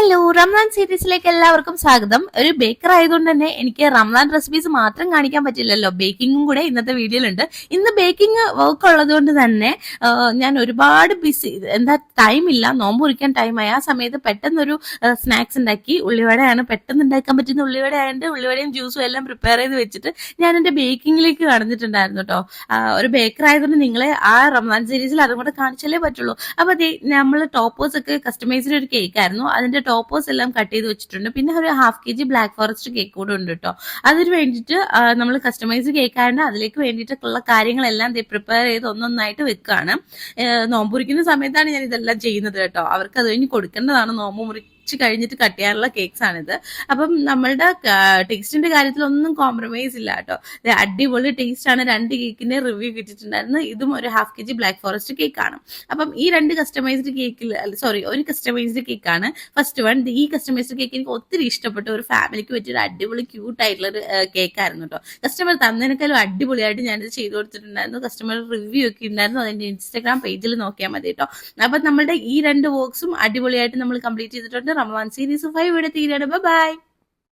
Hello, Ramzan സീരീസിലേക്ക് എല്ലാവർക്കും സ്വാഗതം. ഒരു ബേക്കർ ആയതുകൊണ്ട് തന്നെ എനിക്ക് റംസാൻ റെസിപ്പീസ് മാത്രം കാണിക്കാൻ പറ്റില്ലല്ലോ, ബേക്കിങ്ങും കൂടെ ഇന്നത്തെ വീഡിയോയിലുണ്ട്. ഇന്ന് ബേക്കിംഗ് വർക്ക് ഉള്ളത് കൊണ്ട് തന്നെ ഞാൻ ഒരുപാട് ബിസി, ടൈം ഇല്ല, നോമ്പ് കുറിക്കാൻ ടൈമായി. ആ സമയത്ത് പെട്ടെന്നൊരു സ്നാക്സ് ഉണ്ടാക്കി. ഉള്ളിവടയാണ്, പെട്ടെന്ന് ഉണ്ടാക്കാൻ പറ്റുന്ന ഉള്ളിവട ആയതുകൊണ്ട് ഉള്ളിവടയും ജ്യൂസും എല്ലാം പ്രിപ്പയർ ചെയ്ത് വെച്ചിട്ട് ഞാൻ എന്റെ ബേക്കിങ്ങിലേക്ക് കടന്നിട്ടുണ്ടായിരുന്നു കേട്ടോ. ഒരു ബേക്കർ ആയതുകൊണ്ട് നിങ്ങളെ ആ റംസാൻ സീരീസിൽ അതും കൂടെ കാണിച്ചാലേ പറ്റുള്ളൂ. അപ്പൊ നമ്മൾ ടോപ്പേഴ്സ് ഒക്കെ കസ്റ്റമൈസ്ഡ് ഒരു കേക്ക് ആയിരുന്നു, അതിന്റെ ടോപ്പേഴ്സ് എല്ലാം കട്ട് ചെയ്ത് വെച്ചിട്ടുണ്ട്. പിന്നെ ഒരു ½ kg ബ്ലാക്ക് ഫോറസ്റ്റ് കേക്ക് കൂടെ ഉണ്ട് കേട്ടോ. അതിന് വേണ്ടിയിട്ട് നമ്മൾ കസ്റ്റമൈസ് കേക്ക് ആയതുകൊണ്ട് അതിലേക്ക് വേണ്ടിയിട്ടുള്ള കാര്യങ്ങളെല്ലാം പ്രിപ്പയർ ചെയ്ത് ഒന്നൊന്നായിട്ട് വെക്കുകയാണ്. നോമ്പ് മുറിക്കുന്ന സമയത്താണ് ഞാൻ ഇതെല്ലാം ചെയ്യുന്നത് കേട്ടോ. അവർക്ക് അത് കഴിഞ്ഞ് കൊടുക്കേണ്ടതാണ്. നോമ്പ് മുറി കഴിഞ്ഞിട്ട് കട്ട് ചെയ്യാനുള്ള കേക്ക്സ് ആണിത്. അപ്പം നമ്മളുടെ ടേസ്റ്റിന്റെ കാര്യത്തിൽ ഒന്നും കോംപ്രമൈസ് ഇല്ല കേട്ടോ. അടിപൊളി ടേസ്റ്റ് ആണ്. 2 കേക്കിന്റെ റിവ്യൂ കിട്ടിയിട്ടുണ്ടായിരുന്നു. ഇതും ഒരു ½ kg ബ്ലാക്ക് ഫോറസ്റ്റ് കേക്ക് ആണ്. അപ്പം ഈ 2 കസ്റ്റമൈസ്ഡ് കേക്കിൽ ഒരു കസ്റ്റമൈസ്ഡ് കേക്കാണ് ഫസ്റ്റ് വൺ. ഈ കസ്റ്റമൈസ്ഡ് കേക്ക് എനിക്ക് ഒത്തിരി ഇഷ്ടപ്പെട്ടു. ഒരു ഫാമിലിക്ക് പറ്റിയ ഒരു അടിപൊളി ക്യൂട്ട് ആയിട്ടുള്ള ഒരു കേക്ക് ആയിരുന്നു കേട്ടോ. കസ്റ്റമർ തന്നതിനേക്കാളും അടിപൊളിയായിട്ട് ഞാനിത് ചെയ്തു കൊടുത്തിട്ടുണ്ടായിരുന്നു. കസ്റ്റമർ റിവ്യൂ ഒക്കെ ഉണ്ടായിരുന്നു. അതിന്റെ ഇൻസ്റ്റാഗ്രാം പേജിൽ നോക്കിയാൽ മതി കേട്ടോ. അപ്പൊ നമ്മുടെ ഈ 2 വർക്ക്സും അടിപൊളിയായിട്ട് നമ്മൾ കംപ്ലീറ്റ് ചെയ്തിട്ടുണ്ട്. റമദാൻ സീരീസ് 5 ഇവിടെ തീരാണ്. ബൈ.